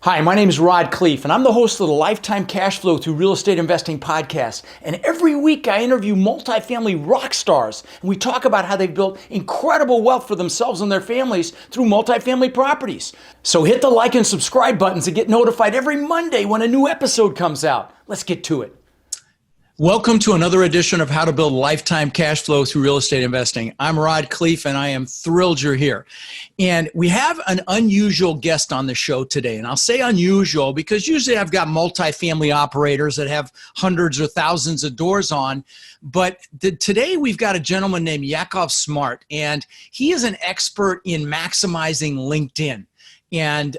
Hi, my name is Rod Khleif, and I'm the host of the Lifetime Cash Flow Through Real Estate Investing podcast. And every week I interview multifamily rock stars, and we talk about how they've built incredible wealth for themselves and their families through multifamily properties. So hit the like and subscribe buttons to get notified every Monday when a new episode comes out. Let's get to it. Welcome to another edition of How to Build Lifetime Cash Flow Through Real Estate Investing. I'm Rod Khleif, and I am thrilled you're here. And we have an unusual guest on the show today. And I'll say unusual because usually I've got multifamily operators that have hundreds or thousands of doors on. But today we've got a gentleman named Yakov Smart, and he is an expert in maximizing LinkedIn. And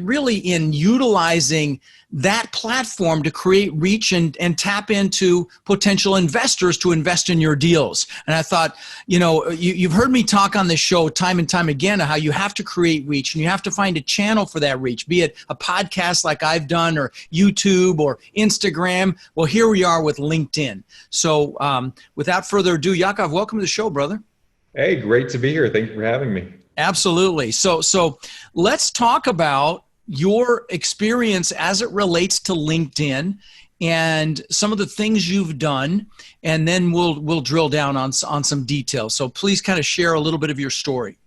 really in utilizing that platform to create reach and tap into potential investors to invest in your deals. And I thought, you've heard me talk on this show time and time again how you have to create reach and you have to find a channel for that reach, be it a podcast like I've done or YouTube or Instagram. Well, here we are with LinkedIn. So without further ado, Yakov, welcome to the show, brother. Hey, great to be here. Thank you for having me. Absolutely. So let's talk about your experience as it relates to LinkedIn and some of the things you've done, and then we'll drill down on some details. So please kind of share a little bit of your story.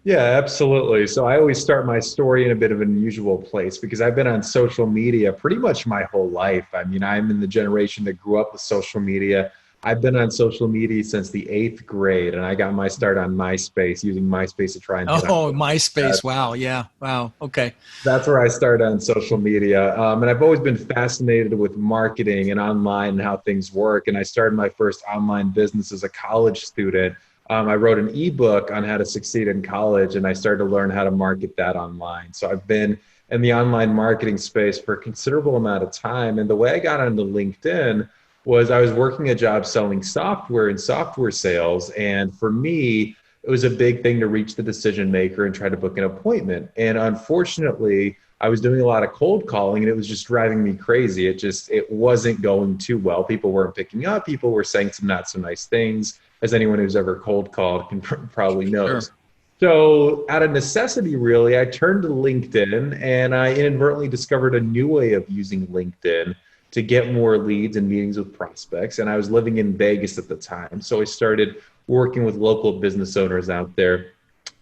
Yeah, absolutely. So I always start my story in a bit of an unusual place because I've been on social media pretty much my whole life. I mean, I'm in the generation that grew up with social media. I've been on social media since the 8th grade, and I got my start on MySpace, using MySpace to try and MySpace. Wow. Yeah. Wow. Okay. That's where I started on social media. And I've always been fascinated with marketing and online and how things work. And I started my first online business as a college student. I wrote an ebook on how to succeed in college, and I started to learn how to market that online. So I've been in the online marketing space for a considerable amount of time. And the way I got onto LinkedIn was I was working a job selling software and software sales. And for me, it was a big thing to reach the decision maker and try to book an appointment. And unfortunately, I was doing a lot of cold calling and it was just driving me crazy. It wasn't going too well. People weren't picking up. People were saying some not so nice things, as anyone who's ever cold called can probably knows. Sure. So out of necessity, really, I turned to LinkedIn and I inadvertently discovered a new way of using LinkedIn to get more leads and meetings with prospects. And I was living in Vegas at the time. So I started working with local business owners out there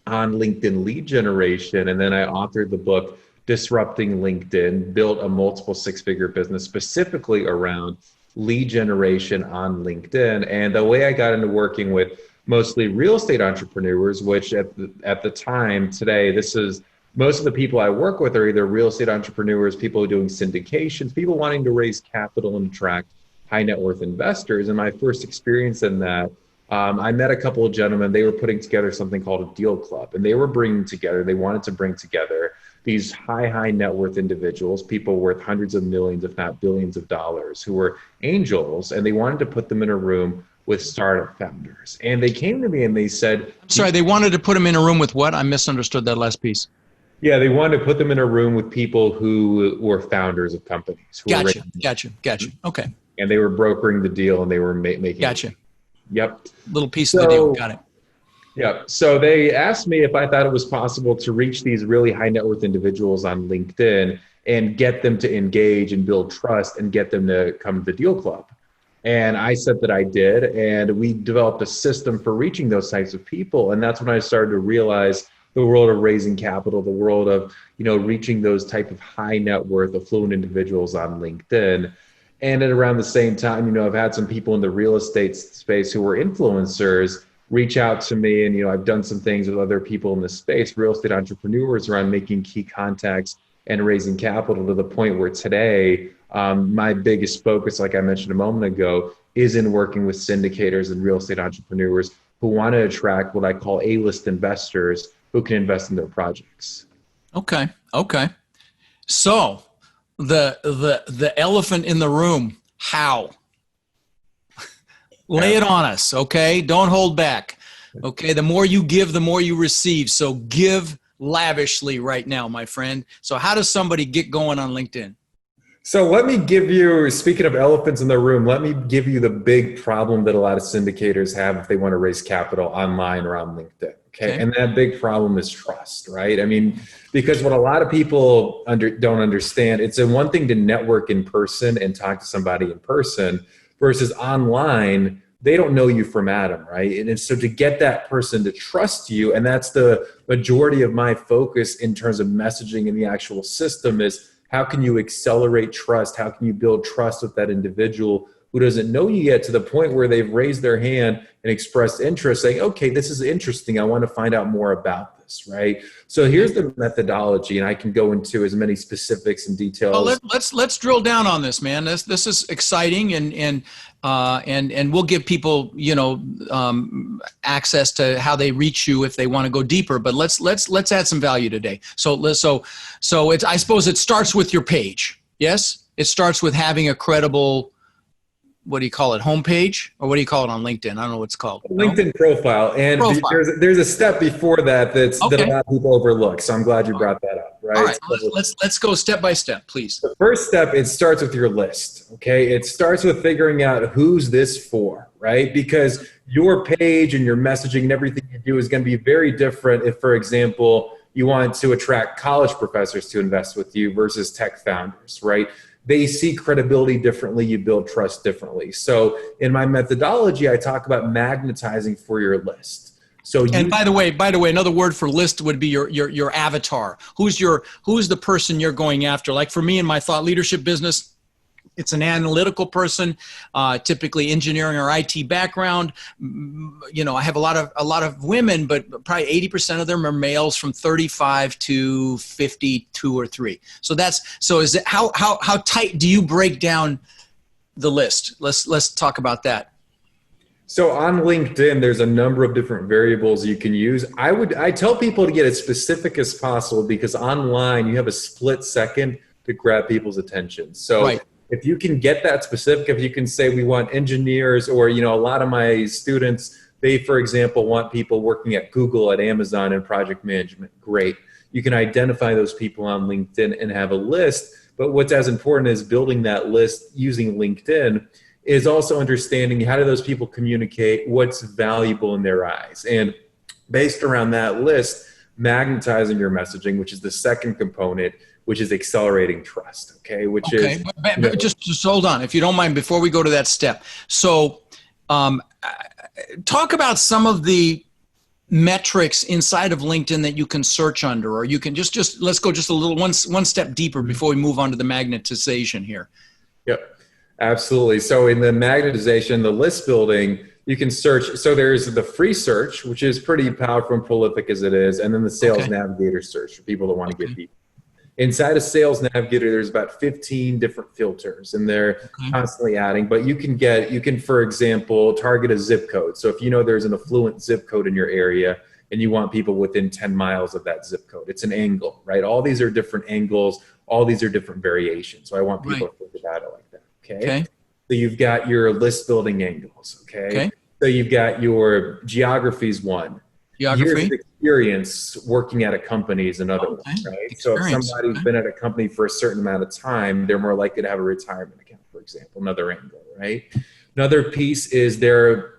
on LinkedIn lead generation. And then I authored the book, Disrupting LinkedIn, built a multiple six-figure business specifically around lead generation on LinkedIn. And the way I got into working with mostly real estate entrepreneurs, which at the time today, most of the people I work with are either real estate entrepreneurs, people doing syndications, people wanting to raise capital and attract high net worth investors. And my first experience in that, I met a couple of gentlemen. They were putting together something called a deal club, and they wanted to bring together these high net worth individuals, people worth hundreds of millions, if not billions of dollars, who were angels, and they wanted to put them in a room with startup founders. And they came to me and they said, sorry, they wanted to put them in a room with what? I misunderstood that last piece. Yeah, they wanted to put them in a room with people who were founders of companies. Gotcha. Okay. And they were brokering the deal and they were making. Gotcha. Yep. Little piece of the deal. Got it. Yep. So they asked me if I thought it was possible to reach these really high net worth individuals on LinkedIn and get them to engage and build trust and get them to come to the deal club. And I said that I did. And we developed a system for reaching those types of people. And that's when I started to realize the world of raising capital, the world of, reaching those type of high net worth, affluent individuals on LinkedIn. And at around the same time, I've had some people in the real estate space who were influencers reach out to me. And, I've done some things with other people in the space, real estate entrepreneurs, around making key contacts and raising capital to the point where today, my biggest focus, like I mentioned a moment ago, is in working with syndicators and real estate entrepreneurs who want to attract what I call A-list investors who can invest in their projects. Okay. So the elephant in the room, how? Lay it on us, okay? Don't hold back. Okay, the more you give, the more you receive. So give lavishly right now, my friend. So how does somebody get going on LinkedIn? So let me give you, speaking of elephants in the room, let me give you the big problem that a lot of syndicators have if they want to raise capital online or on LinkedIn. Okay. And that big problem is trust, right? I mean, because what a lot of people don't understand, it's one thing to network in person and talk to somebody in person versus online. They don't know you from Adam, right? And so to get that person to trust you, and that's the majority of my focus in terms of messaging in the actual system, is how can you accelerate trust? How can you build trust with that individual who doesn't know you yet, to the point where they've raised their hand and expressed interest, saying, okay, this is interesting. I want to find out more about this, right? So here's the methodology, and I can go into as many specifics and details. Well, let's drill down on this, man. This is exciting, and we'll give people, access to how they reach you if they want to go deeper. But let's add some value today. So it's, I suppose it starts with your page. Yes, it starts with having a credible, what do you call it, homepage, or what do you call it on LinkedIn? I don't know what it's called. LinkedIn profile. And there's a step before that that a lot of people overlook. So I'm glad you brought that up. Right. All right. Let's go step by step, please. The first step, it starts with your list. Okay. It starts with figuring out who's this for, right? Because your page and your messaging and everything you do is going to be very different if, for example, you want to attract college professors to invest with you versus tech founders, right? They see credibility differently. You build trust differently. So in my methodology, I talk about magnetizing for your list. So by the way, another word for list would be your avatar. Who's the person you're going after? Like for me in my thought leadership business, it's an analytical person, typically engineering or IT background. I have a lot of women, but probably 80% of them are males from 35 to 52 or 3. So is it how tight do you break down the list? Let's talk about that. So on LinkedIn, there's a number of different variables you can use. I tell people to get as specific as possible, because online you have a split second to grab people's attention. So right. If you can get that specific, if you can say we want engineers, or, a lot of my students, they, for example, want people working at Google, at Amazon, in project management. Great. You can identify those people on LinkedIn and have a list. But what's as important as building that list using LinkedIn is also understanding, how do those people communicate, what's valuable in their eyes. And based around that list, magnetizing your messaging, which is the second component, which is accelerating trust. Okay. But just hold on, if you don't mind, before we go to that step. So talk about some of the metrics inside of LinkedIn that you can search under, or you can just let's go just a little one step deeper before we move on to the magnetization here. Yep, absolutely. So in the magnetization, the list building, you can search. So there's the free search, which is pretty powerful and prolific as it is. And then the sales navigator search for people that want to get people. Inside of Sales Navigator, there's about 15 different filters, and they're constantly adding. But you can, for example, target a zip code. So if there's an affluent zip code in your area and you want people within 10 miles of that zip code, it's an angle, right? All these are different angles. All these are different variations. So I want people to think about it like that. Okay. So you've got your list building angles. Okay. So you've got your geography's one. Years of experience working at a company is another one, right? So if somebody's been at a company for a certain amount of time, they're more likely to have a retirement account, for example, another angle, right? Another piece is their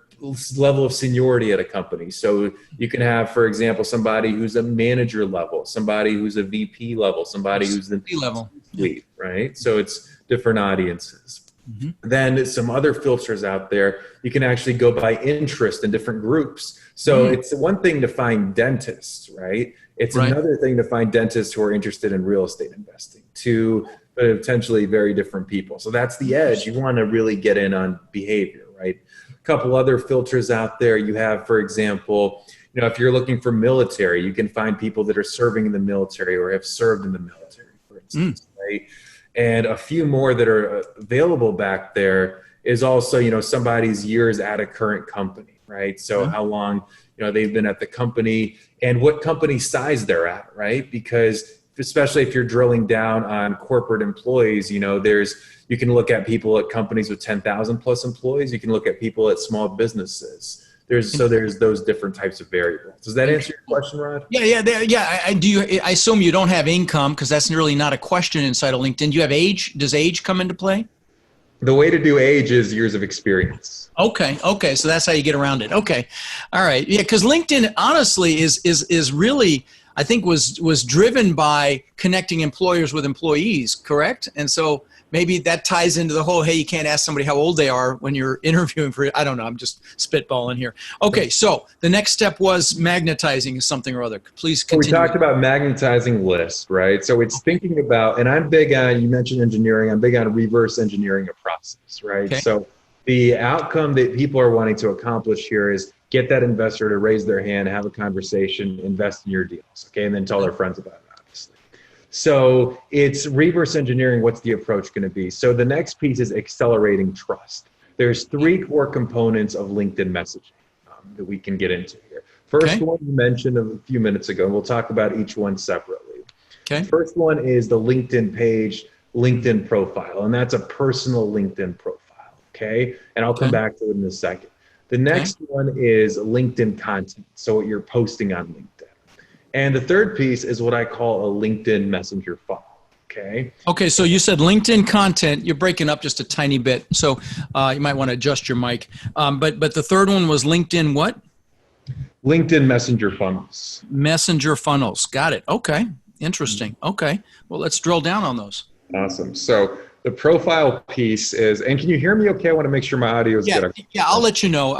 level of seniority at a company. So you can have, for example, somebody who's a manager level, somebody who's a VP level, somebody who's the C-level, right? So it's different audiences. Then some other filters out there, you can actually go by interest in different groups. So it's one thing to find dentists, right? It's another thing to find dentists who are interested in real estate investing, two potentially very different people. So that's the edge. You want to really get in on behavior, right? A couple other filters out there. You have, for example, if you're looking for military, you can find people that are serving in the military or have served in the military, for instance, right? And a few more that are available back there is also, somebody's years at a current company, right? So how long, they've been at the company and what company size they're at, right? Because especially if you're drilling down on corporate employees, you can look at people at companies with 10,000 plus employees. You can look at people at small businesses. There's those different types of variables. Does that answer your question, Rod? Yeah. I assume you don't have income, because that's really not a question inside of LinkedIn. Do you have age? Does age come into play? The way to do age is years of experience. Okay. Okay. So that's how you get around it. Okay. All right. Yeah. Because LinkedIn honestly is really, I think was driven by connecting employers with employees. Correct. And so maybe that ties into the whole, hey, you can't ask somebody how old they are when you're interviewing for, I don't know. I'm just spitballing here. Okay. So the next step was magnetizing something or other. Please continue. We talked about magnetizing lists, right? So it's thinking about, and I'm big on, you mentioned engineering, I'm big on reverse engineering a process, right? Okay. So the outcome that people are wanting to accomplish here is get that investor to raise their hand, have a conversation, invest in your deals, okay? And then tell their friends about it, obviously. So it's reverse engineering. What's the approach going to be? So the next piece is accelerating trust. There's three core components of LinkedIn messaging that we can get into here. First one you mentioned a few minutes ago, and we'll talk about each one separately. Okay. First one is the LinkedIn page, LinkedIn profile, and that's a personal LinkedIn profile, okay? And I'll come back to it in a second. The next one is LinkedIn content, so what you're posting on LinkedIn. And the third piece is what I call a LinkedIn Messenger funnel. Okay. Okay. So you said LinkedIn content. You're breaking up just a tiny bit, so you might want to adjust your mic. But the third one was LinkedIn what? LinkedIn Messenger funnels. Messenger funnels. Got it. Okay. Interesting. Okay. Well, let's drill down on those. Awesome. So the profile piece is, and can you hear me okay? I want to make sure my audio is good. Yeah. I'll let you know.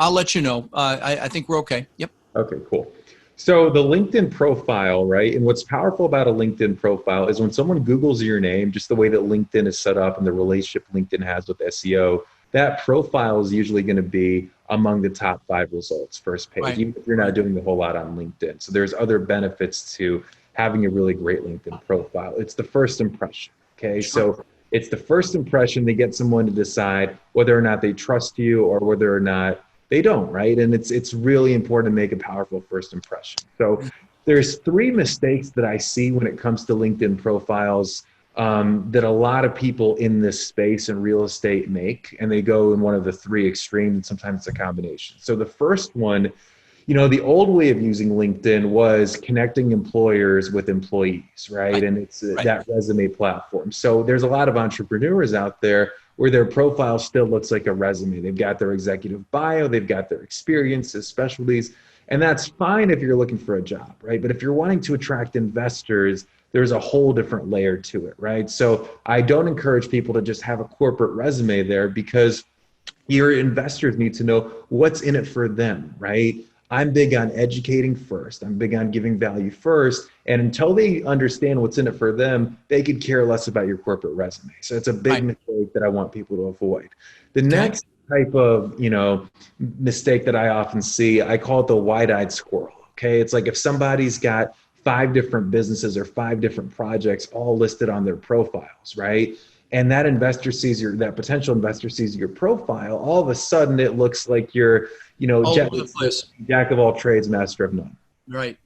I think we're okay. Yep. Okay. Cool. So the LinkedIn profile, right? And what's powerful about a LinkedIn profile is when someone Googles your name, just the way that LinkedIn is set up and the relationship LinkedIn has with SEO, that profile is usually going to be among the top 5 results, first page, even if you're not doing a whole lot on LinkedIn. So there's other benefits to having a really great LinkedIn profile. It's the first impression. Okay. So it's the first impression that gets someone to decide whether or not they trust you or whether or not they don't, right? And it's really important to make a powerful first impression. So there's 3 mistakes that I see when it comes to LinkedIn profiles that a lot of people in this space in real estate make, and they go in one of the 3 extremes, and sometimes it's a combination. So the first one, you know, the old way of using LinkedIn was connecting employers with employees, right? And it's that resume platform. So there's a lot of entrepreneurs out there where their profile still looks like a resume. They've got their executive bio, they've got their experiences, specialties, and that's fine if you're looking for a job, right? But if you're wanting to attract investors, there's a whole different layer to it, right? So I don't encourage people to just have a corporate resume there, because your investors need to know what's in it for them, right? I'm big on educating first. I'm big on giving value first. And until they understand what's in it for them, they could care less about your corporate resume. So it's a big mistake that I want people to avoid. The next type of, mistake that I often see, I call it the wide-eyed squirrel. Okay. It's like if somebody's got 5 different businesses or 5 different projects all listed on their profiles, right? And that that potential investor sees your profile, all of a sudden it looks like you're, jack of all trades, master of none. Right.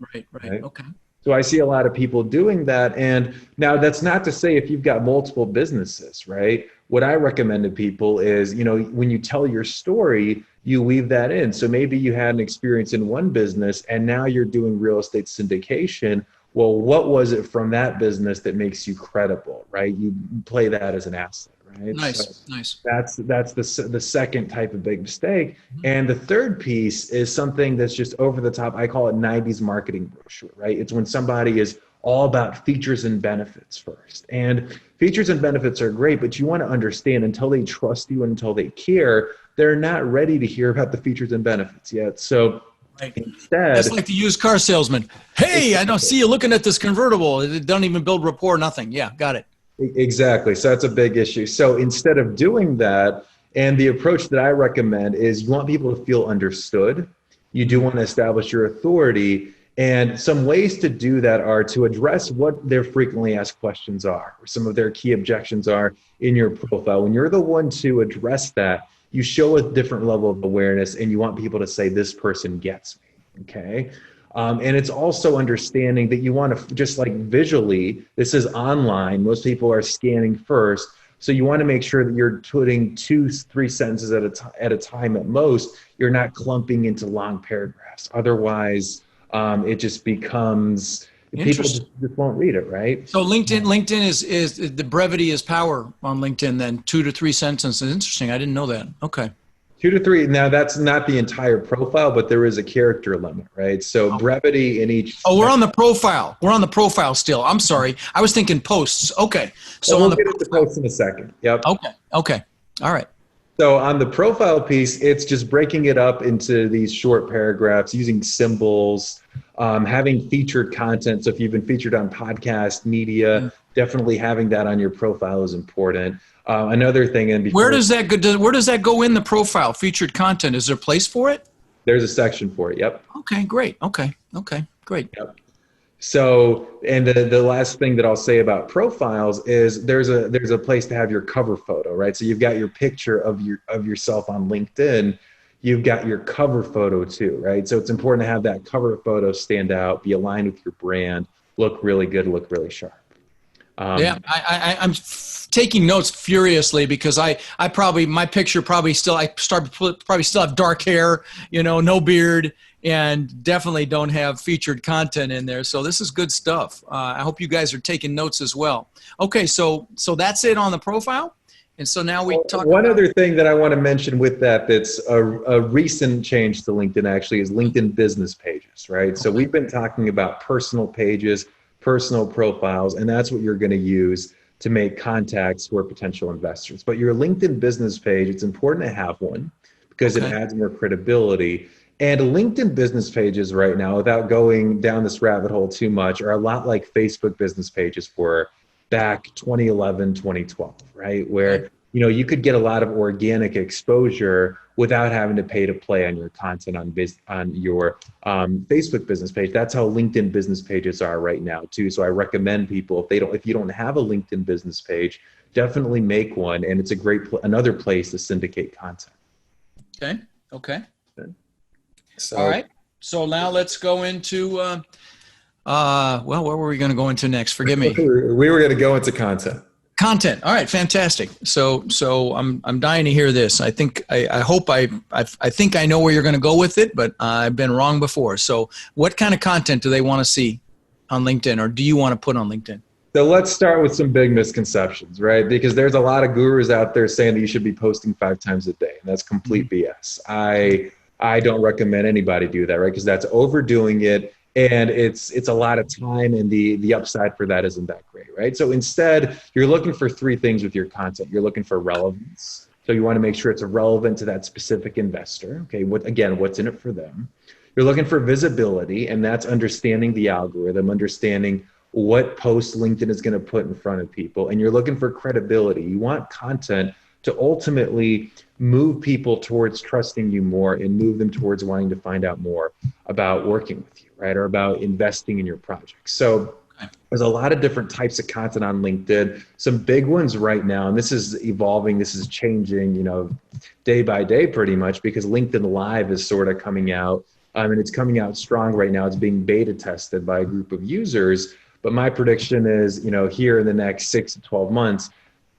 Okay. So I see a lot of people doing that. And now that's not to say if you've got multiple businesses, right? What I recommend to people is, when you tell your story, you weave that in. So maybe you had an experience in one business and now you're doing real estate syndication. Well, what was it from that business that makes you credible, right? You play that as an asset, right? Nice. That's the second type of big mistake. And the third piece is something that's just over the top. I call it 90s marketing brochure, right? It's when somebody is all about features and benefits first. And features and benefits are great, but you want to understand, until they trust you, until they care, they're not ready to hear about the features and benefits yet. So instead, that's like the used car salesman. Hey, I don't see you looking at this convertible. It don't even build rapport, nothing. Yeah, got it. Exactly. So that's a big issue. So instead of doing that, and the approach that I recommend is, you want people to feel understood. You do want to establish your authority. And some ways to do that are to address what their frequently asked questions are, or some of their key objections are in your profile. When you're the one to address that, you show a different level of awareness, and you want people to say, this person gets me, okay? And it's also understanding that you want to, just like visually, this is online, most people are scanning first, so you want to make sure that you're putting 2-3 sentences at a time at most. You're not clumping into long paragraphs. Otherwise, it just becomes People Interesting. just won't read it, right? So LinkedIn is the brevity is power on LinkedIn. Then 2 to 3 sentences. Interesting. I didn't know that. Okay. 2 to 3. Now that's not the entire profile, but there is a character limit, right? So brevity in each. Oh, we're on the profile. We're on the profile still. I'm sorry. I was thinking posts. Okay. So Well, on we'll the get into posts in a second. Yep. Okay. Okay. All right. So on the profile piece, it's just breaking it up into these short paragraphs, using symbols, having featured content. So if you've been featured on podcast, media, definitely having that on your profile is important. Another thing, and before Where does that go? Where does that go in the profile? Featured content. Is there a place for it? there's a section for it. Yep. Okay. Great. Okay. Okay. Great. Yep. So, and the last thing that I'll say about profiles is there's a place to have your cover photo, right? So you've got your picture of yourself on LinkedIn. You've got your cover photo too, right? So it's important to have that cover photo stand out, be aligned with your brand, look really good, look really sharp. Yeah, I'm taking notes furiously because I probably, my picture probably still, probably still have dark hair, no beard, and definitely don't have featured content in there. So this is good stuff. I hope you guys are taking notes as well. Okay, so that's it on the profile. And so now we talk One other thing that I want to mention with that's a recent change to LinkedIn actually is LinkedIn business pages, right? So we've been talking about personal pages, personal profiles, and that's what you're going to use to make contacts who are potential investors. But your LinkedIn business page, it's important to have one because it adds more credibility. And LinkedIn business pages right now, without going down this rabbit hole too much, are a lot like Facebook business pages were back 2011, 2012, right? Where you could get a lot of organic exposure without having to pay to play on your content on your Facebook business page. That's how LinkedIn business pages are right now too. So I recommend people, if you don't have a LinkedIn business page, definitely make one, and it's a great another place to syndicate content. Okay. So, all right. So now let's go into well, where were we going to go into next? Forgive me. We were going to go into content. Content. All right, fantastic. So I'm dying to hear this. I think I hope I think I know where you're going to go with it, but I've been wrong before. So what kind of content do they want to see on LinkedIn, or do you want to put on LinkedIn? So let's start with some big misconceptions, right? Because there's a lot of gurus out there saying that you should be posting 5 times a day, and that's complete BS. I don't recommend anybody do that, right? Because that's overdoing it. And it's a lot of time, and the upside for that isn't that great, right? So instead, you're looking for 3 things with your content. You're looking for relevance. So you want to make sure it's relevant to that specific investor. Okay, what's in it for them? You're looking for visibility, and that's understanding the algorithm, understanding what post LinkedIn is going to put in front of people. And you're looking for credibility. You want content to ultimately move people towards trusting you more and move them towards wanting to find out more about working with you, right? Or about investing in your project. So there's a lot of different types of content on LinkedIn. Some big ones right now, and this is evolving, this is changing, day by day pretty much, because LinkedIn Live is sort of coming out, and it's coming out strong right now. It's being beta tested by a group of users. But my prediction is, here in the next 6 to 12 months,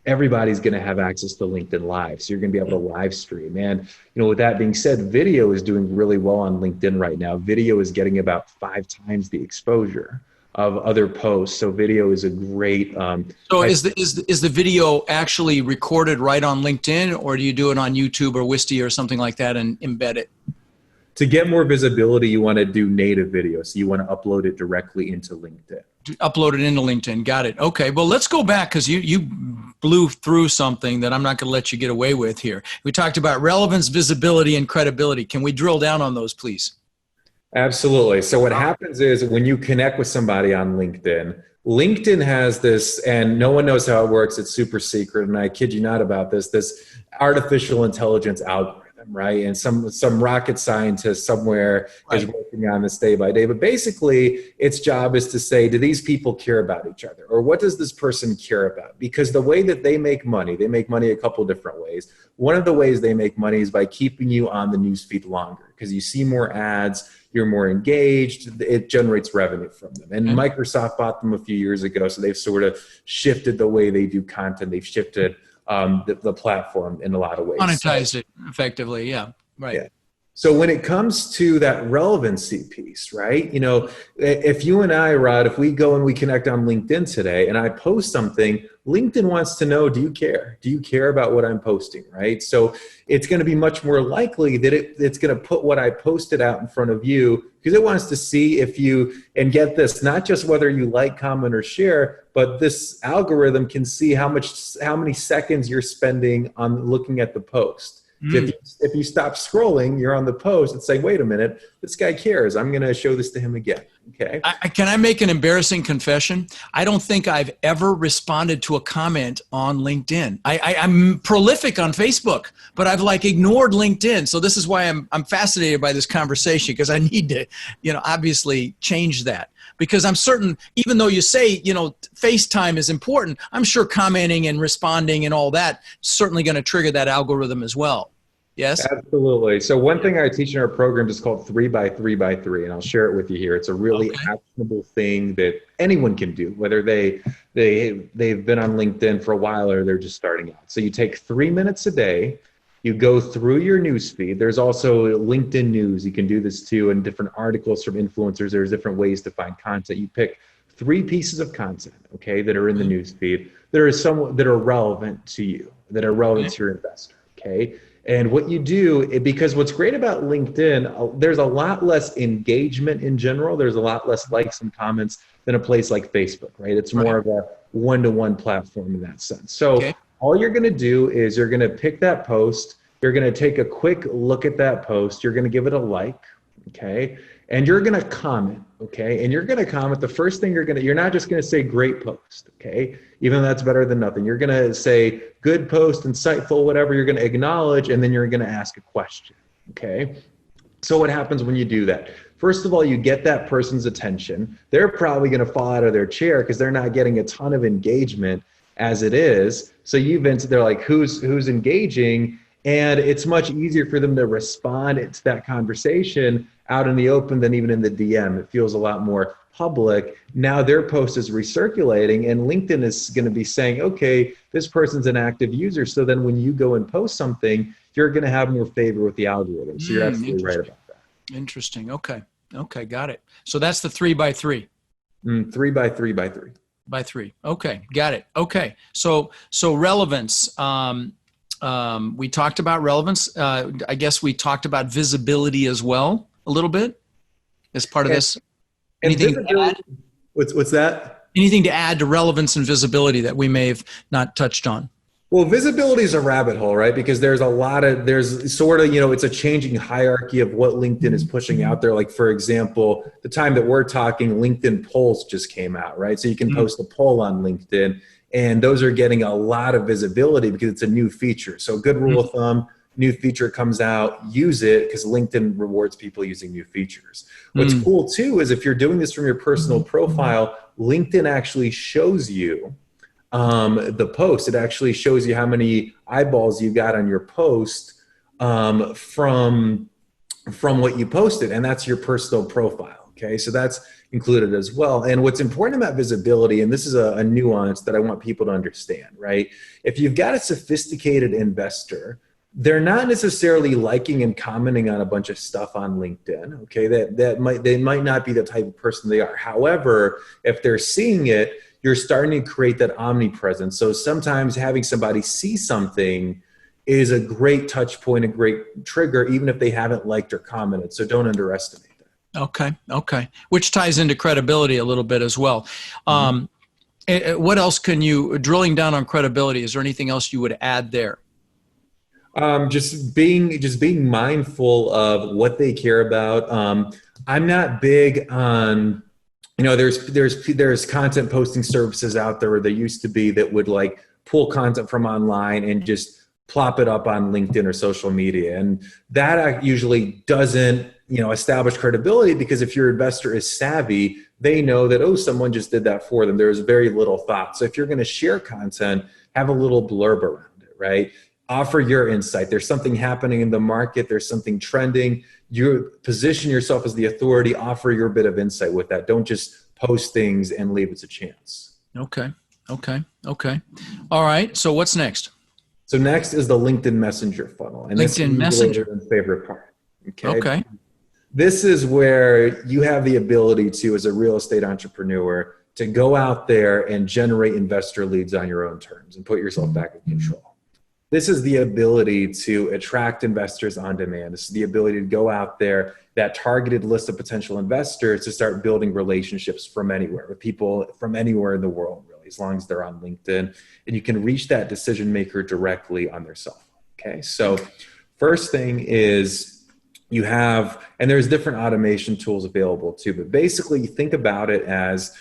everybody's going to have access to LinkedIn Live. So you're going to be able to live stream. And, with that being said, video is doing really well on LinkedIn right now. Video is getting about 5 times the exposure of other posts. So video is a great. So is the video actually recorded right on LinkedIn, or do you do it on YouTube or Wisty or something like that and embed it? To get more visibility, you want to do native video. So you want to upload it directly into LinkedIn. Upload it into LinkedIn. Got it. Okay. Well, let's go back because you blew through something that I'm not going to let you get away with here. We talked about relevance, visibility, and credibility. Can we drill down on those, please? Absolutely. So what happens is when you connect with somebody on LinkedIn, LinkedIn has this, and no one knows how it works. It's super secret. And I kid you not about this artificial intelligence algorithm. Right. And some rocket scientist somewhere is working on this day by day. But basically, its job is to say, do these people care about each other? Or what does this person care about? Because the way that they make money a couple different ways. One of the ways they make money is by keeping you on the newsfeed longer, because you see more ads, you're more engaged, it generates revenue from them. And Microsoft bought them a few years ago. So they've sort of shifted the way they do content. They've shifted the platform in a lot of ways. Monetized it effectively. Yeah. Right. Yeah. So when it comes to that relevancy piece, right? If you and I, Rod, if we go and we connect on LinkedIn today and I post something, LinkedIn wants to know, do you care? Do you care about what I'm posting, right? So it's going to be much more likely that it's going to put what I posted out in front of you, because it wants to see if you, and get this, not just whether you like, comment, or share, but this algorithm can see how many seconds you're spending on looking at the post. So if you stop scrolling, you're on the post, it's like, wait a minute, this guy cares. I'm going to show this to him again. Okay. Can I make an embarrassing confession? I don't think I've ever responded to a comment on LinkedIn. I'm prolific on Facebook, but I've ignored LinkedIn. So this is why I'm fascinated by this conversation, because I need to, obviously change that. Because I'm certain, even though you say, FaceTime is important, I'm sure commenting and responding and all that is certainly going to trigger that algorithm as well. Yes? Absolutely. So one thing I teach in our program is called 3x3x3, and I'll share it with you here. It's a really actionable thing that anyone can do, whether they've been on LinkedIn for a while or they're just starting out. So you take 3 minutes a day. You go through your news feed. There's also LinkedIn news. You can do this too, and different articles from influencers. There's different ways to find content. You pick 3 pieces of content, okay, that are in the news feed. There is some that are relevant to you, that are relevant to your investor, okay? And what you do, because what's great about LinkedIn, there's a lot less engagement in general. There's a lot less likes and comments than a place like Facebook, right? It's more of a one-to-one platform in that sense. So all you're going to do is you're going to pick that post. You're going to take a quick look at that post. You're going to give it a like, okay? And you're going to comment, okay? And you're going to comment. The first thing you're not just going to say great post, okay? Even though that's better than nothing. You're going to say good post, insightful, whatever. You're going to acknowledge, and then you're going to ask a question, okay? So what happens when you do that? First of all, you get that person's attention. They're probably going to fall out of their chair because they're not getting a ton of engagement as it is. So they're like, who's engaging? And it's much easier for them to respond to that conversation out in the open than even in the DM. It feels a lot more public. Now their post is recirculating, and LinkedIn is going to be saying, okay, this person's an active user. So then when you go and post something, you're going to have more favor with the algorithm. So you're absolutely right about that. Interesting. Okay. Got it. So that's the 3x3. 3x3x3. By 3. Okay. Got it. Okay. So relevance. We talked about relevance. I guess we talked about visibility as well a little bit as part of this. Anything to add? What's that? Anything to add to relevance and visibility that we may have not touched on? Well, visibility is a rabbit hole, right? Because there's sort of, it's a changing hierarchy of what LinkedIn is pushing out there. Like, for example, the time that we're talking, LinkedIn polls just came out, right? So you can post a poll on LinkedIn, and those are getting a lot of visibility because it's a new feature. So good rule of thumb, new feature comes out, use it, because LinkedIn rewards people using new features. What's cool too is if you're doing this from your personal profile, LinkedIn actually shows you the post. It actually shows you how many eyeballs you got on your post from what you posted, and that's your personal profile. Okay, so that's included as well. And what's important about visibility, and this is a nuance that I want people to understand, right? If you've got a sophisticated investor, they're not necessarily liking and commenting on a bunch of stuff on LinkedIn. Okay, they might not be the type of person they are. However, if they're seeing it, you're starting to create that omnipresence. So sometimes having somebody see something is a great touch point, a great trigger, even if they haven't liked or commented. So don't underestimate that. Okay. Which ties into credibility a little bit as well. What else drilling down on credibility, is there anything else you would add there? Just being mindful of what they care about. I'm not big on, there's content posting services out there, or there used to be, that would pull content from online and just plop it up on LinkedIn or social media. And that usually doesn't, establish credibility, because if your investor is savvy, they know that, someone just did that for them. There's very little thought. So if you're going to share content, have a little blurb around it, right? Offer your insight. There's something happening in the market. There's something trending. You position yourself as the authority, offer your bit of insight with that. Don't just post things and leave it to chance. Okay. All right. So what's next? So next is the LinkedIn Messenger funnel. And LinkedIn Messenger. This is favorite part. Okay. This is where you have the ability to, as a real estate entrepreneur, to go out there and generate investor leads on your own terms and put yourself back in control. This is the ability to attract investors on demand. This is the ability to go out there, that targeted list of potential investors, to start building relationships from anywhere, with people from anywhere in the world, really, as long as they're on LinkedIn. And you can reach that decision maker directly on their cell phone. Okay. So first thing is, you have, and there's different automation tools available too, but basically think about it as,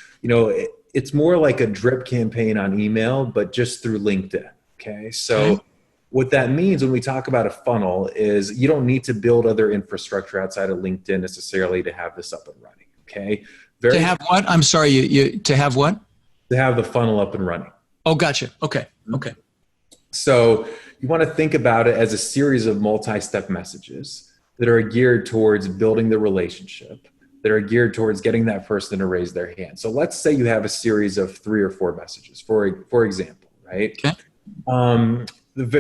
it's more like a drip campaign on email, but just through LinkedIn. Okay. So what that means when we talk about a funnel is you don't need to build other infrastructure outside of LinkedIn necessarily to have this up and running. Okay. To have what? I'm sorry. To have what? To have the funnel up and running. Oh, gotcha. Okay. Okay. So you want to think about it as a series of multi-step messages that are geared towards building the relationship, that are geared towards getting that person to raise their hand. So let's say you have a series of 3 or 4 messages, for example, right? Okay.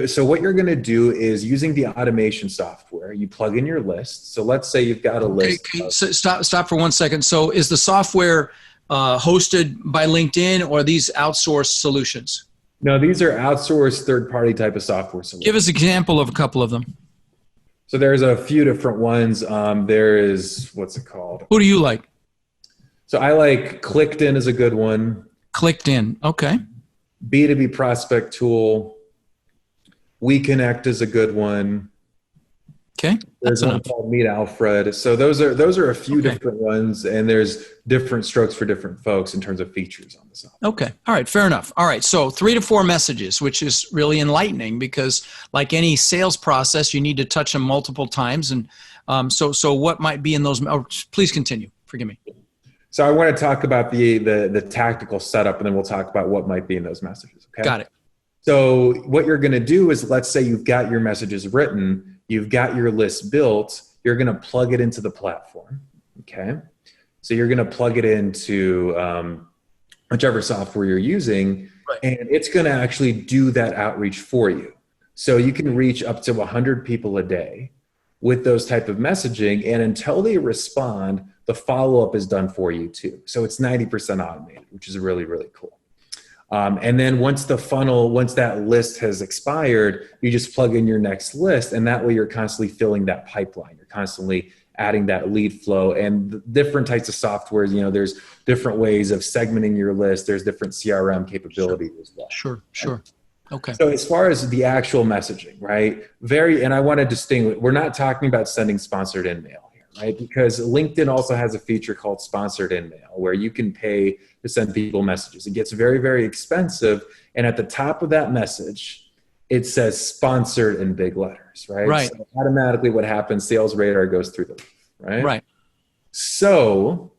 So what you're going to do is, using the automation software, you plug in your list. So let's say you've got a list. Okay. So stop for 1 second. So is the software hosted by LinkedIn, or are these outsourced solutions? No, these are outsourced third-party type of software solutions. Give us an example of a couple of them. So there's a few different ones. There is, what's it called? Who do you like? So I like ClickIn is a good one. ClickIn. Okay. B2B Prospect Tool. WeConnect is a good one. Okay. There's one called Meet Alfred. So those are a few different ones, and there's different strokes for different folks in terms of features on the side. Okay. All right. Fair enough. All right. So 3 to 4 messages, which is really enlightening, because like any sales process, you need to touch them multiple times. And so what might be in those? Oh, please continue. Forgive me. So I want to talk about the tactical setup, and then we'll talk about what might be in those messages. Okay. Got it. So what you're going to do is, let's say you've got your messages written, you've got your list built, you're going to plug it into the platform. Okay. So you're going to plug it into whichever software you're using, right, and it's going to actually do that outreach for you. So you can reach up to 100 people a day with those type of messaging. And until they respond, the follow-up is done for you too. So it's 90% automated, which is really, really cool. And then once that list has expired, you just plug in your next list, and that way you're constantly filling that pipeline. You're constantly adding that lead flow, and different types of softwares. There's different ways of segmenting your list. There's different CRM capabilities as well. Sure. Okay. So as far as the actual messaging, right? And I want to distinguish, we're not talking about sending sponsored InMail here, right? Because LinkedIn also has a feature called sponsored InMail, where you can pay to send people messages. It gets very, very expensive. And at the top of that message, it says sponsored in big letters, right? Right. So automatically what happens, sales radar goes through the roof, right? Right. So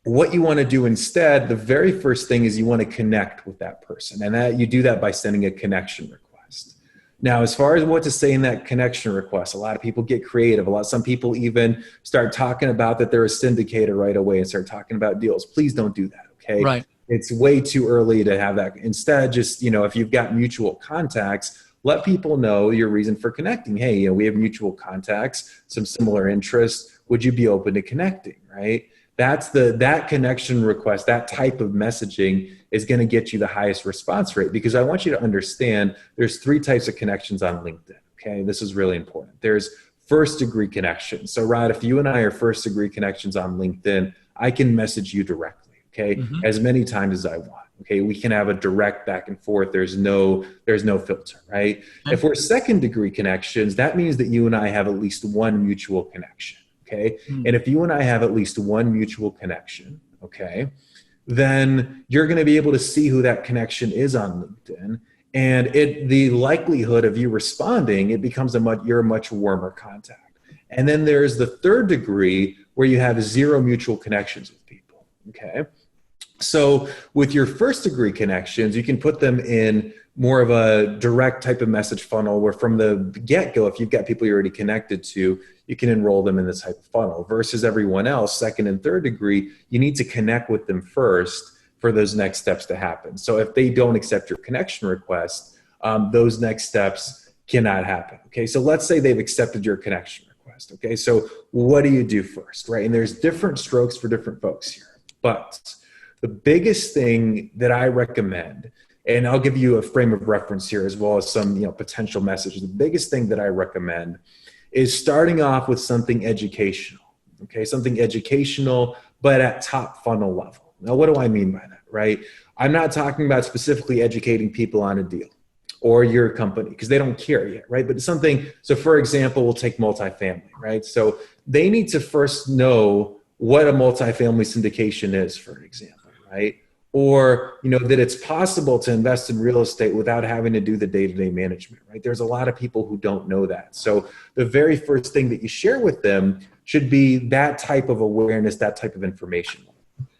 what you want to do instead, the very first thing is you want to connect with that person. And that you do that by sending a connection request. Now, as far as what to say in that connection request, a lot of people get creative. Some people even start talking about that they're a syndicator right away and start talking about deals. Please don't do that, okay? Right. It's way too early to have that. Instead, just, if you've got mutual contacts, let people know your reason for connecting. Hey, we have mutual contacts, some similar interests. Would you be open to connecting, right? That connection request, that type of messaging is going to get you the highest response rate, because I want you to understand there's 3 types of connections on LinkedIn. Okay. This is really important. There's first degree connections. So Rod, if you and I are first degree connections on LinkedIn, I can message you directly. Okay. Mm-hmm. As many times as I want. Okay. We can have a direct back and forth. There's no filter, right? Mm-hmm. If we're second degree connections, that means that you and I have at least one mutual connection. Okay. Mm-hmm. And if you and I have at least one mutual connection, okay, then you're going to be able to see who that connection is on LinkedIn. And the likelihood of you responding, it becomes you're a much warmer contact. And then there's the third degree where you have 0 mutual connections with people. Okay. So with your first degree connections, you can put them in more of a direct type of message funnel, where from the get-go, if you've got people you're already connected to, you can enroll them in this type of funnel. Versus everyone else, second and third degree, you need to connect with them first for those next steps to happen. So if they don't accept your connection request, those next steps cannot happen. Okay, so let's say they've accepted your connection request. request. Okay, so what do you do first, right? And there's different strokes for different folks here. But the biggest thing that I recommend, and I'll give you a frame of reference here as well as some potential messages. The biggest thing that I recommend is starting off with something educational. Okay, something educational, but at top funnel level. Now, what do I mean by that, right? I'm not talking about specifically educating people on a deal or your company because they don't care yet, right? But it's something, so for example, we'll take multifamily, right? So they need to first know what a multifamily syndication is, for example, right? Or, that it's possible to invest in real estate without having to do the day-to-day management, right? There's a lot of people who don't know that. So the very first thing that you share with them should be that type of awareness, that type of information.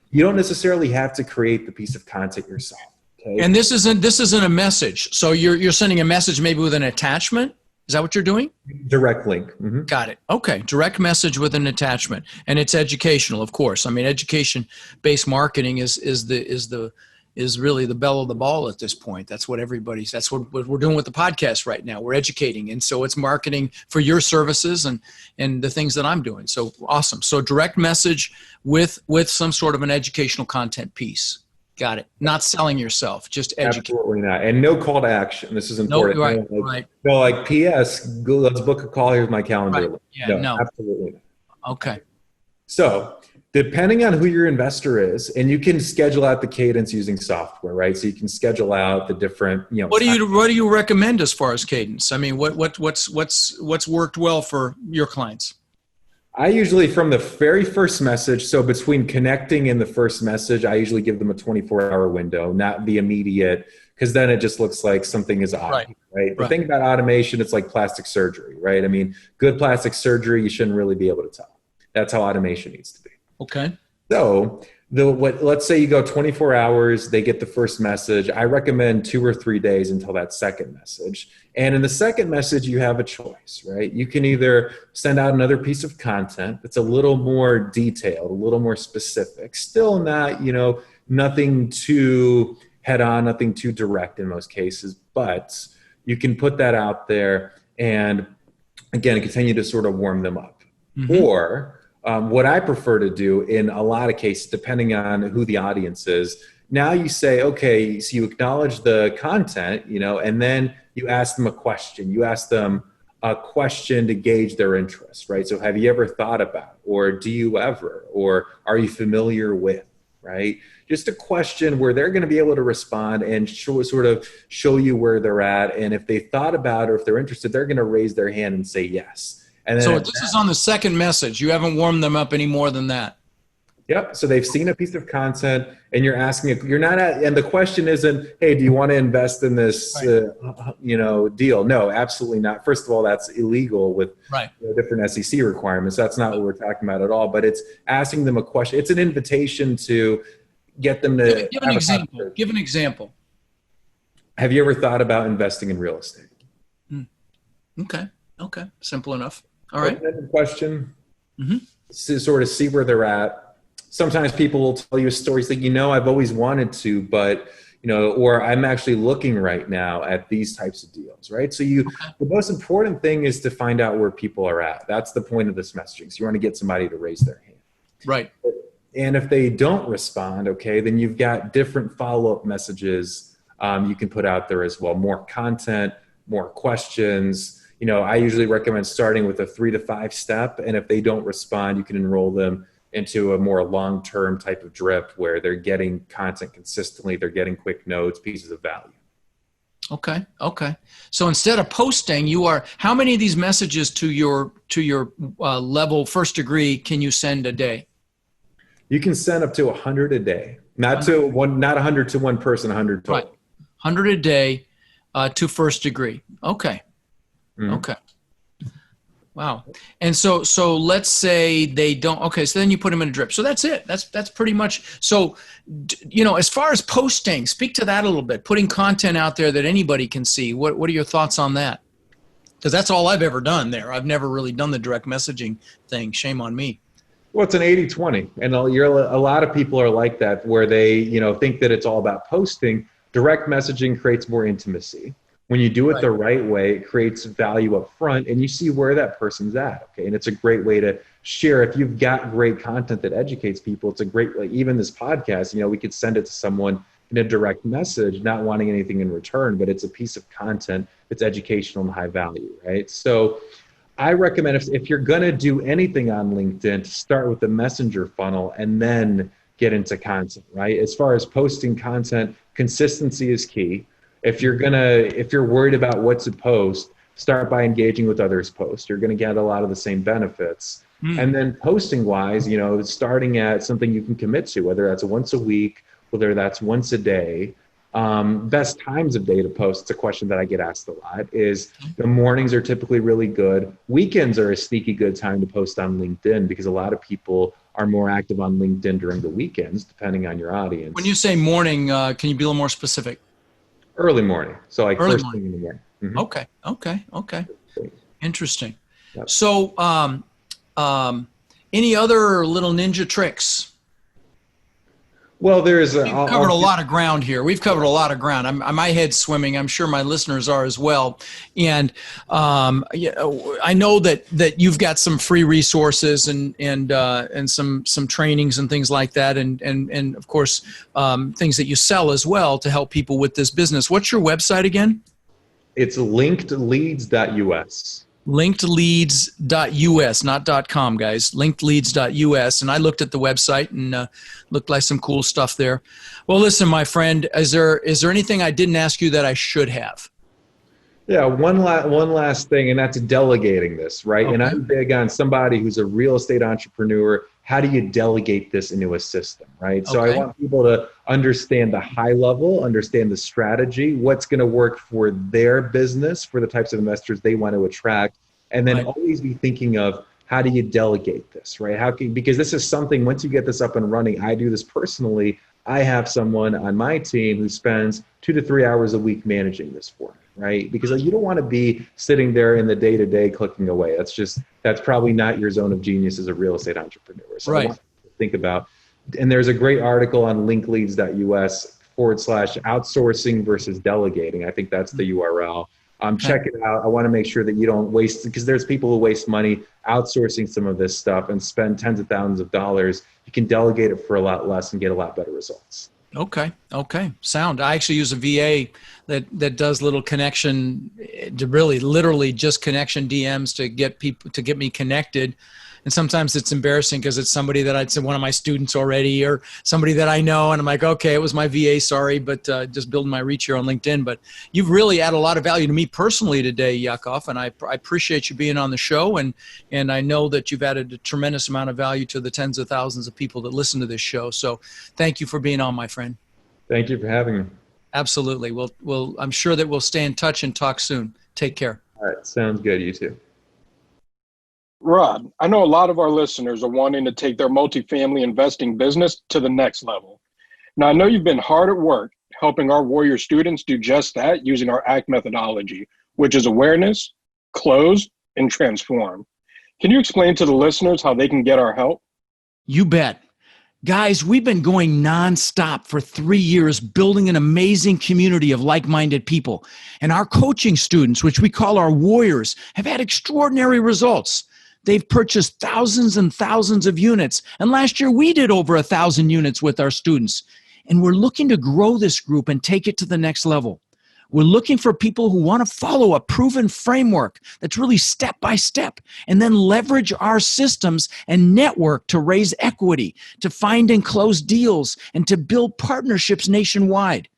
You don't necessarily have to create the piece of content yourself. Okay? And this isn't a message. So you're sending a message maybe with an attachment. Is that what you're doing? Direct link. Mm-hmm. Got it. Okay. Direct message with an attachment, and it's educational, of course. I mean, education-based marketing is really the bell of the ball at this point. That's what we're doing with the podcast right now. We're educating, and so it's marketing for your services and the things that I'm doing. So awesome. So direct message with some sort of an educational content piece. Got it. Not selling yourself, just educating. Absolutely not. And no call to action. This is important. Right. No, like PS, go, let's book a call. Here's my calendar. Right. Yeah, no. Absolutely not. Okay. So depending on who your investor is, and you can schedule out the cadence using software, right? So you can schedule out the different, What do you recommend as far as cadence? I mean, what's worked well for your clients? I usually, from the very first message, so between connecting and the first message, I usually give them a 24-hour window, not the immediate, because then it just looks like something is odd, right? The thing about automation, it's like plastic surgery, right? I mean, good plastic surgery, you shouldn't really be able to tell. That's how automation needs to be. Okay. So let's say you go 24 hours, they get the first message. I recommend 2 or 3 days until that second message. And in the second message, you have a choice, right? You can either send out another piece of content that's a little more detailed, a little more specific, still not, nothing too head on, nothing too direct in most cases, but you can put that out there and again, continue to sort of warm them up. Mm-hmm. Or what I prefer to do in a lot of cases, depending on who the audience is, now you say, okay, so you acknowledge the content, and then you ask them a question. You ask them a question to gauge their interest, right? So have you ever thought about, or do you ever, or are you familiar with, right? Just a question where they're going to be able to respond and show you where they're at. And if they thought about it, or if they're interested, they're going to raise their hand and say yes. And then so this is on the second message. You haven't warmed them up any more than that. Yep. So they've seen a piece of content and you're asking, and the question isn't, hey, do you want to invest in this, deal? No, absolutely not. First of all, that's illegal with different SEC requirements. That's not what we're talking about at all, but it's asking them a question. It's an invitation to get them to give an example. Give an example. Have you ever thought about investing in real estate? Okay. Simple enough. All right. Question. Mm-hmm. To sort of see where they're at. Sometimes people will tell you stories that, I've always wanted to, but, or I'm actually looking right now at these types of deals, right? So the most important thing is to find out where people are at. That's the point of this messaging. So you want to get somebody to raise their hand. Right. And if they don't respond, okay, then you've got different follow-up messages you can put out there as well. More content, more questions. I usually recommend starting with a 3 to 5 step. And if they don't respond, you can enroll them into a more long-term type of drip where they're getting content consistently. They're getting quick notes, pieces of value. Okay. So instead of posting, how many of these messages to your level first degree can you send a day? You can send up to 100 a day, not 100 to one person, 100 total. Right. 100 a day to first degree. Okay. Mm-hmm. Okay. Wow. And so let's say they don't, okay. So then you put them in a drip. So that's it. That's pretty much. So, as far as posting, speak to that a little bit, putting content out there that anybody can see. What are your thoughts on that? Because that's all I've ever done there. I've never really done the direct messaging thing. Shame on me. Well, it's an 80-20. And a lot of people are like that where they, think that it's all about posting. Direct messaging creates more intimacy. When you do it Right. the right way, it creates value up front and you see where that person's at. Okay. And it's a great way to share. If you've got great content that educates people, it's a great, like even this podcast, we could send it to someone in a direct message, not wanting anything in return, but it's a piece of content that's educational and high value, right? So I recommend if you're going to do anything on LinkedIn, to start with the messenger funnel and then get into content, right? As far as posting content, consistency is key. If you're worried about what to post, start by engaging with others' posts. You're going to get a lot of the same benefits. And then posting wise, starting at something you can commit to, whether that's once a week, whether that's once a day. Best times of day to post, it's a question that I get asked a lot, is the mornings are typically really good. Weekends are a sneaky good time to post on LinkedIn because a lot of people are more active on LinkedIn during the weekends, depending on your audience. When you say morning, can you be a little more specific? Early morning. So like Early first morning. thing in the morning. Okay. Interesting. Yep. So any other little ninja tricks? Well, there's We've covered a lot of ground here. We've covered a lot of ground. My head's swimming. I'm sure my listeners are as well. And I know that you've got some free resources and some trainings and things like that, and of course things that you sell as well to help people with this business. What's your website again? It's linkedleads.us. linkedleads.us, not .com, guys. linkedleads.us. And I looked at the website and looked like some cool stuff there. Well, listen, my friend, is there anything I didn't ask you that I should have? Yeah, one last thing, and that's delegating this, right? Okay. And I'm big on somebody who's a real estate entrepreneur. How do you delegate this into a system, right? So Okay. I want people to understand the high level, understand the strategy, what's going to work for their business, for the types of investors they want to attract, and then always be thinking of how do you delegate this, right? Because this is something, once you get this up and running, I do this personally. I have someone on my team who spends 2 to 3 hours a week managing this for me, right? Because you don't want to be sitting there in the day-to-day clicking away. That's probably not your zone of genius as a real estate entrepreneur. So I want you to think about, and there's a great article on linkleads.us/outsourcing versus delegating. I think that's the URL. Check it out. I want to make sure that you don't waste, because there's people who waste money outsourcing some of this stuff and spend tens of thousands of dollars. You can delegate it for a lot less and get a lot better results. Okay. Sound. I actually use a VA that does little connection, to really literally just connection DMs to get me connected. And sometimes it's embarrassing because it's somebody that I'd said one of my students already, or somebody that I know. And I'm like, okay, it was my VA, sorry, but just building my reach here on LinkedIn. But you've really added a lot of value to me personally today, Yakov. And I appreciate you being on the show. And I know that you've added a tremendous amount of value to the tens of thousands of people that listen to this show. So thank you for being on, my friend. Thank you for having me. Absolutely. Well, I'm sure that we'll stay in touch and talk soon. Take care. All right. Sounds good. You too. Rod, I know a lot of our listeners are wanting to take their multifamily investing business to the next level. Now, I know you've been hard at work helping our Warrior students do just that using our ACT methodology, which is awareness, close, and transform. Can you explain to the listeners how they can get our help? You bet. Guys, we've been going nonstop for 3 years, building an amazing community of like-minded people. And our coaching students, which we call our Warriors, have had extraordinary results. They've purchased thousands and thousands of units. And last year, we did over 1,000 units with our students. And we're looking to grow this group and take it to the next level. We're looking for people who want to follow a proven framework that's really step by step, and then leverage our systems and network to raise equity, to find and close deals, and to build partnerships nationwide.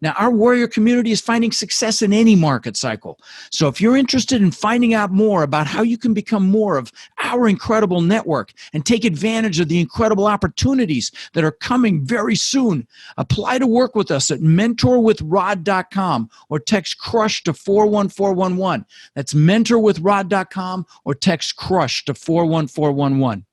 Now, our Warrior community is finding success in any market cycle. So if you're interested in finding out more about how you can become more of our incredible network and take advantage of the incredible opportunities that are coming very soon, apply to work with us at mentorwithrod.com or text CRUSH to 41411. That's mentorwithrod.com or text CRUSH to 41411.